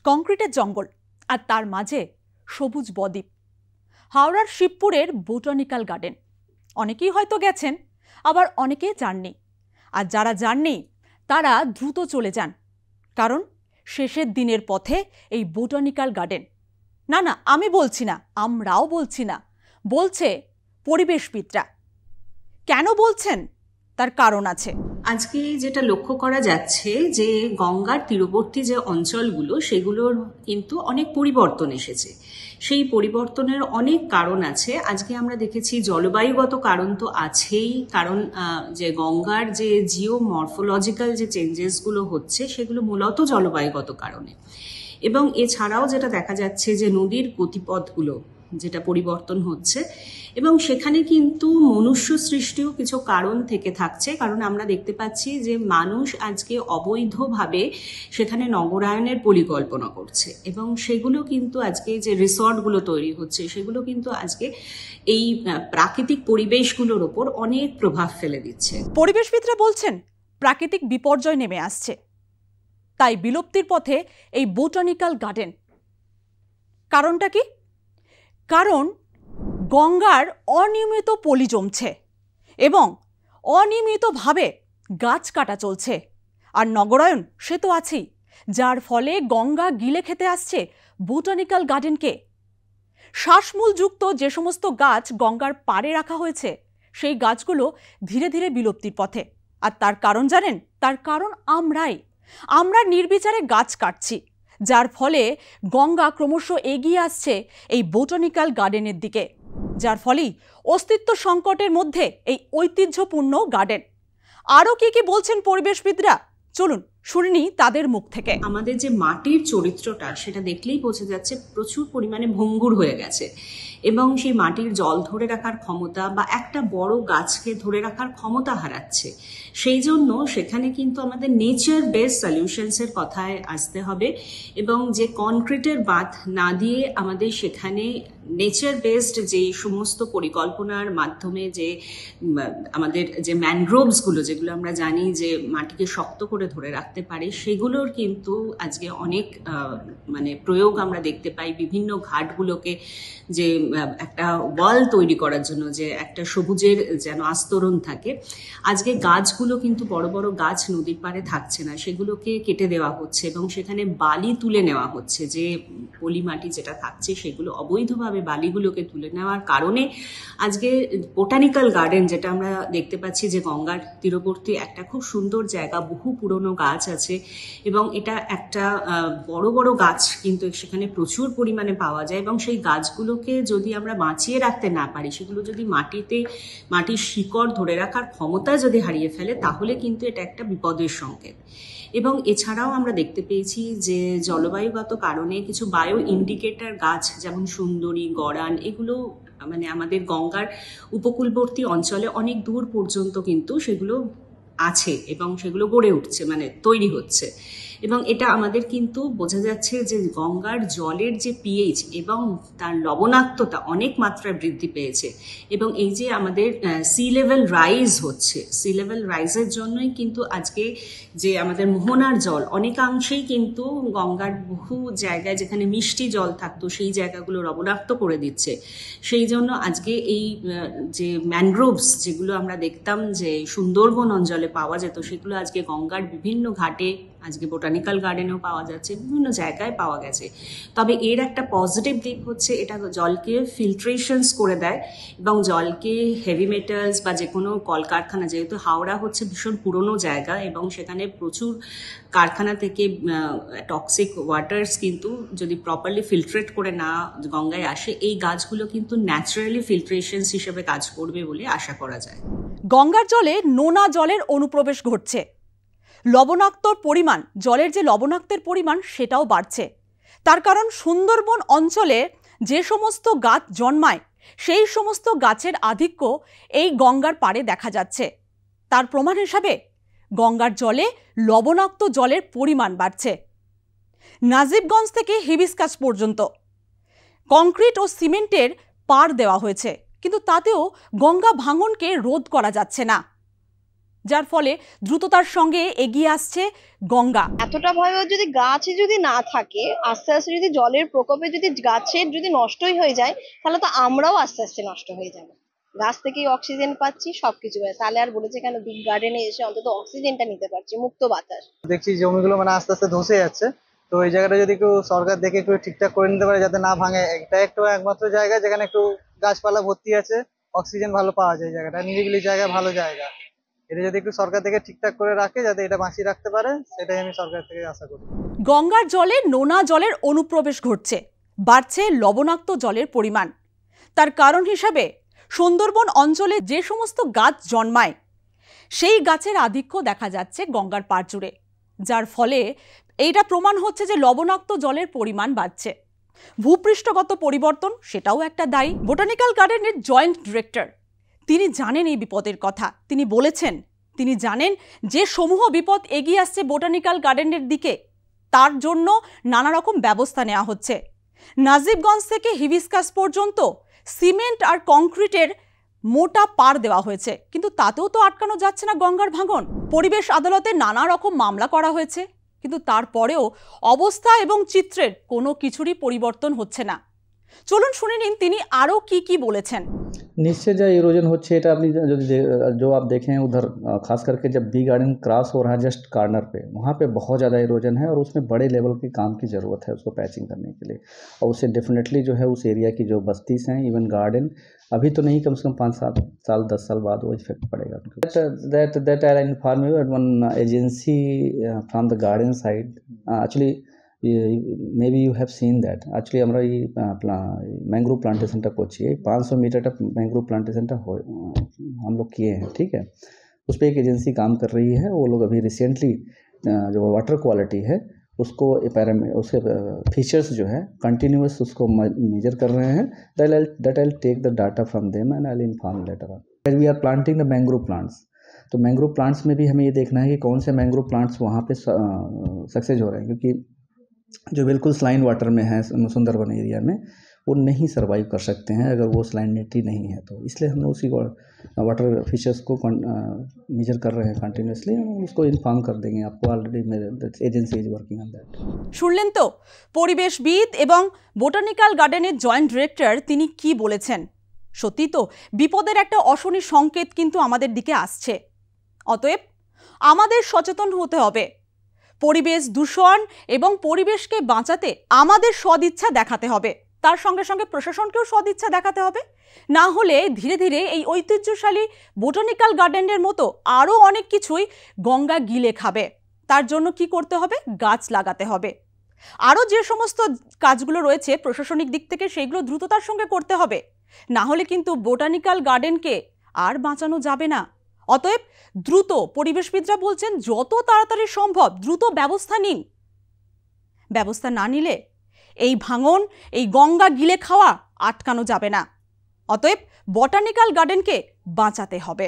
কংক্রিটের জঙ্গল আর তার মাঝে সবুজ বদ্বীপ। হাওড়ার শিবপুরের বোটানিক্যাল গার্ডেন অনেকেই হয়তো গেছেন, আবার অনেকে যাননি। আর যারা যাননি তারা দ্রুত চলে যান, কারণ শেষের দিনের পথে এই বোটানিক্যাল গার্ডেন। না না, আমি বলছি না, আমরাও বলছি না, বলছে পরিবেশবিদরা। কেন বলছেন তার কারণ আছে। আজকে যেটা লক্ষ্য করা যাচ্ছে যে গঙ্গার তীরবর্তী যে অঞ্চলগুলো সেগুলোর কিন্তু অনেক পরিবর্তন এসেছে। সেই পরিবর্তনের অনেক কারণ আছে। আজকে আমরা দেখেছি জলবায়ুগত কারণ তো আছেই, কারণ যে গঙ্গার যে জিওমরফোলজিক্যাল যে চেঞ্জেসগুলো হচ্ছে সেগুলো মূলত জলবায়ুগত কারণে। এবং এছাড়াও যেটা দেখা যাচ্ছে যে নদীর গতিপথগুলো যেটা পরিবর্তন হচ্ছে, এবং সেখানে কিন্তু মনুষ্য সৃষ্টিও কিছু কারণ থেকে থাকছে। কারণ আমরা দেখতে পাচ্ছি যে মানুষ আজকে অবৈধভাবে সেখানে নগরায়নের পরিকল্পনা করছে, এবং সেগুলো কিন্তু আজকে যে রিসর্টগুলো তৈরি হচ্ছে সেগুলো কিন্তু আজকে এই প্রাকৃতিক পরিবেশগুলোর ওপর অনেক প্রভাব ফেলে দিচ্ছে। পরিবেশবিদরা বলছেন প্রাকৃতিক বিপর্যয় নেমে আসছে, তাই বিলুপ্তির পথে এই বোটানিক্যাল গার্ডেন। কারণটা কি? কারণ গঙ্গার অনিয়মিত পলি জমছে এবং অনিয়মিতভাবে গাছ কাটা চলছে, আর নগরায়ন সে তো আছেই, যার ফলে গঙ্গা গিলে খেতে আসছে বোটানিক্যাল গার্ডেনকে। শ্বাসমূলযুক্ত যে সমস্ত গাছ গঙ্গার পাড়ে রাখা হয়েছে সেই গাছগুলো ধীরে ধীরে বিলুপ্তির পথে। আর তার কারণ জানেন? তার কারণ আমরা নির্বিচারে গাছ কাটছি, যার ফলে গঙ্গা ক্রমশ এগিয়ে আসছে এই বোটানিক্যাল গার্ডেনের দিকে, যার ফলেই অস্তিত্ব সংকটের মধ্যে এই ঐতিহ্যপূর্ণ গার্ডেন। আরও কি বলছেন পরিবেশবিদরা, চলুন শুনিনি তাদের মুখ থেকে। আমাদের যে মাটির চরিত্রটা সেটা দেখলেই বোঝা যাচ্ছে প্রচুর পরিমাণে ভঙ্গুর হয়ে গেছে, এবং সেই মাটির জল ধরে রাখার ক্ষমতা বা একটা বড় গাছকে ধরে রাখার ক্ষমতা হারাচ্ছে। সেই জন্য সেখানে কিন্তু আমাদের নেচার বেসড সলিউশনসের কথায় আসতে হবে, এবং যে কনক্রিটের বাঁধ না দিয়ে আমাদের সেখানে নেচার বেসড যে সমস্ত পরিকল্পনার মাধ্যমে যে আমাদের যে ম্যানগ্রোভসগুলো, যেগুলো আমরা জানি যে মাটিকে শক্ত করে ধরে রাখতে পারে, সেগুলোর কিন্তু আজকে অনেক প্রয়োগ আমরা দেখতে পাই। বিভিন্ন ঘাটগুলোকে যে একটা ওয়াল তৈরি করার জন্য যে একটা সবুজের যেন আস্তরণ থাকে, আজকে গাছগুলো কিন্তু বড় বড় গাছ নদীর পাড়ে থাকছে না, সেগুলোকে কেটে দেওয়া হচ্ছে এবং সেখানে বালি তুলে নেওয়া হচ্ছে। যে পলি মাটি যেটা থাকছে সেগুলো অবৈধভাবে বালিগুলোকে তুলে নেওয়ার কারণে আজকে বোটানিক্যাল গার্ডেন যেটা আমরা দেখতে পাচ্ছি যে গঙ্গার তীরবর্তী একটা খুব সুন্দর জায়গা, বহু পুরনো গাছ আছে, এবং এটা একটা বড় বড় গাছ কিন্তু সেখানে প্রচুর পরিমাণে পাওয়া যায়, এবং সেই গাছগুলোকে যদি আমরা বাঁচিয়ে রাখতে না পারি, সেগুলো যদি মাটির শিকড় ধরে রাখার ক্ষমতা যদি হারিয়ে ফেলে, তাহলে কিন্তু এটা একটা বিপদের সংকেত। এবং এছাড়াও আমরা দেখতে পেয়েছি যে জলবায়ুগত কারণে কিছু বায়ো ইন্ডিকেটর গাছ যেমন সুন্দরী, গড়ান, এগুলো আমাদের গঙ্গার উপকূলবর্তী অঞ্চলে অনেক দূর পর্যন্ত কিন্তু সেগুলো আছে এবং সেগুলো গড়ে উঠছে, তৈরি হচ্ছে। এবং এটা আমাদের কিন্তু বোঝা যাচ্ছে যে গঙ্গার জলের যে পিএইচ এবং তার লবণাক্ততা অনেক মাত্রায় বৃদ্ধি পেয়েছে, এবং এই যে আমাদের সি লেভেল রাইজ হচ্ছে, সি লেভেল রাইজের জন্যই কিন্তু আজকে যে আমাদের মোহনার জল অনেকাংশেই কিন্তু গঙ্গার বহু জায়গায় যেখানে মিষ্টি জল থাকতো সেই জায়গাগুলো লবণাক্ত করে দিচ্ছে। সেই জন্য আজকে এই যে ম্যানগ্রোভস যেগুলো আমরা দেখতাম যে সুন্দরবন অঞ্চলে পাওয়া যেত, সেগুলো আজকে গঙ্গার বিভিন্ন ঘাটে, আজকে বোটানিক্যাল গার্ডেনেও পাওয়া যাচ্ছে, বিভিন্ন জায়গায় পাওয়া গেছে। তবে এর একটা পজিটিভ দিক হচ্ছে এটা জলকে ফিল্ট্রেশনস করে দেয়, এবং জলকে হেভি মেটালস বা যে কোনো কলকারখানা, যেহেতু হাওড়া হচ্ছে ভীষণ পুরনো জায়গা এবং সেখানে প্রচুর কারখানা থেকে টক্সিক ওয়াটার্স কিন্তু যদি প্রপারলি ফিল্ট্রেট করে না গঙ্গায় আসে, এই গাছগুলো কিন্তু ন্যাচারালি ফিল্ট্রেশনস হিসেবে কাজ করবে বলে আশা করা যায়। গঙ্গার জলে নোনা জলের অনুপ্রবেশ ঘটছে, লবণাক্তর পরিমাণ, জলের যে লবণাক্তের পরিমাণ সেটাও বাড়ছে। তার কারণ সুন্দরবন অঞ্চলে যে সমস্ত গাছ জন্মায় সেই সমস্ত গাছের আধিক্য এই গঙ্গার পাড়ে দেখা যাচ্ছে। তার প্রমাণ হিসাবে গঙ্গার জলে লবণাক্ত জলের পরিমাণ বাড়ছে। নাজিবগঞ্জ থেকে হিবিস্কাস পর্যন্ত কংক্রিট ও সিমেন্টের পাড় দেওয়া হয়েছে, কিন্তু তাতেও গঙ্গা ভাঙনকে রোধ করা যাচ্ছে না। যার ফলে দ্রুততার সঙ্গে এগিয়ে আসছে গঙ্গা। এতটা ভয়াবহ যদি গাছে যদি না থাকে, আস্তে আস্তে যদি জলের প্রকোপে যদি গাছের যদি নষ্টই হয়ে যায়, তাহলে তো আমরাও আস্তে আস্তে নষ্ট হয়ে যাবো। গাছ থেকেই অক্সিজেন পাচ্ছি, সবকিছু পাচ্ছি, তাহলে আর বলেছে কেন বিগ গার্ডেনে এসে অন্তত অক্সিজেনটা নিতে পারছি, মুক্ত বাতাস। দেখছি জমিগুলো মানে আস্তে আস্তে ধসে যাচ্ছে, তো এই জায়গাটা যদি একটু সরকার দেখে একটু ঠিকঠাক করে নিতে পারে যাতে না ভাঙে। এটা একটু একমাত্র জায়গা যেখানে একটু গাছপালা ভর্তি আছে, অক্সিজেন ভালো পাওয়া যায়, জায়গাটা নিরিবিলি জায়গা, ভালো জায়গা। এটা যদি একটু সরকার থেকে ঠিকঠাক করে রাখে যাতে এটা বাঁচিয়ে রাখতে পারে, সেটাই আমি সরকার থেকে আশা করি। গঙ্গার জলে নোনা জলের অনুপ্রবেশ ঘটছে, বাড়ছে লবণাক্ত জলের পরিমাণ। তার কারণ হিসাবে সুন্দরবন অঞ্চলে যে সমস্ত গাছ জন্মায় সেই গাছের আধিক্য দেখা যাচ্ছে গঙ্গার পাড় জুড়ে, যার ফলে এইটা প্রমাণ হচ্ছে যে লবণাক্ত জলের পরিমাণ বাড়ছে। ভূপৃষ্ঠগত পরিবর্তন সেটাও একটা দায়ী। বোটানিক্যাল গার্ডেনের জয়েন্ট ডিরেক্টর তিনি জানেন এই বিপদের কথা। তিনি বলেছেন তিনি জানেন যে সমূহ বিপদ এগিয়ে আসছে বোটানিক্যাল গার্ডেনের দিকে, তার জন্য নানা রকম ব্যবস্থা নেওয়া হচ্ছে। নাজিবগঞ্জ থেকে হিবিস্কাস পর্যন্ত সিমেন্ট আর কংক্রিটের মোটা পাড় দেওয়া হয়েছে, কিন্তু তাতেও তো আটকানো যাচ্ছে না গঙ্গার ভাঙন। পরিবেশ আদালতে নানা রকম মামলা করা হয়েছে, কিন্তু তারপরেও অবস্থা এবং চিত্রের কোনো কিছুরই পরিবর্তন হচ্ছে না। চলুন শুনে নিন তিনি আরও কি বলেছেন। निश्चय जो इरोजन होच्छे এটা আপনি जो आप देखें उधर खास करके जब बी गार्डन क्रॉस हो रहा है जस्ट कॉर्नर पे, वहाँ पे बहुत ज़्यादा इरोजन है और उसमें बड़े लेवल के काम की ज़रूरत है उसको पैचिंग करने के लिए। और उससे डेफिनेटली जो है उस एरिया की जो बस्तीज हैं, इवन गार्डन अभी तो नहीं, कम से कम 5-7 साल 10 साल बाद वो इफेक्ट पड़ेगा। That I inform you that one agency from the garden side actually maybe you have seen that actually আমরা এই मैंग्रोव प्लांटेशनটা করছি, এই 500 मीटर मैंग्रोव प्लांटेशनটা हम लोग किए हैं, ठीक है। उस पर एक एजेंसी काम कर रही है, वो लोग अभी रिसेंटली जो वाटर क्वालिटी है उसको उसके फीचर्स जो है कंटिन्यूस उसको मेजर कर रहे हैं। That I take the data from them and I inform later on. We are planting the mangrove plants, तो मैंग्रोव प्लांट्स में भी हमें ये देखना है कि कौन से मैंग्रोव प्लांट्स वहाँ पे सक्सेस हो रहे हैं, क्योंकि जो बिल्कुल स्लाइन वाटर में है सुंदरबन एरिया में वो नहीं सर्वाइव कर सकते हैं अगर वो सलाइनिटी नहीं है, तो इसलिए हम लोग उसी वाटर फिशर्स को मेजर कर रहे हैं कंटिन्यूसली, उसको इन्फॉर्म कर देंगे आपको। ऑलरेडी मेरे agency is working on that. শুনলেন তো পরিবেশবিদ এবং বোটানিক্যাল গার্ডেনের জয়েন্ট ডিরেক্টর তিনি কি বলেছেন। সত্যি তো বিপদের একটা অশনি সংকেত কিন্তু আমাদের দিকে আসছে। অতএব আমাদের সচেতন হতে হবে। পরিবেশ দূষণ এবং পরিবেশকে বাঁচাতে আমাদের সদিচ্ছা দেখাতে হবে, তার সঙ্গে সঙ্গে প্রশাসনকেও সদিচ্ছা দেখাতে হবে। না হলে ধীরে ধীরে এই ঐতিহ্যশালী বোটানিক্যাল গার্ডেনের মতো আরও অনেক কিছুই গঙ্গা গিলে খাবে। তার জন্য কি করতে হবে? গাছ লাগাতে হবে। আরও যে সমস্ত কাজগুলো রয়েছে প্রশাসনিক দিক থেকে সেইগুলো দ্রুততার সঙ্গে করতে হবে, না হলে কিন্তু বোটানিক্যাল গার্ডেনকে আর বাঁচানো যাবে না। অতএব দ্রুত, পরিবেশবিদরা বলছেন যত তাড়াতাড়ি সম্ভব দ্রুত ব্যবস্থা নিন। ব্যবস্থা না নিলে এই ভাঙন, এই গঙ্গা গিলে খাওয়া আটকানো যাবে না। অতএব বোটানিক্যাল গার্ডেনকে বাঁচাতে হবে।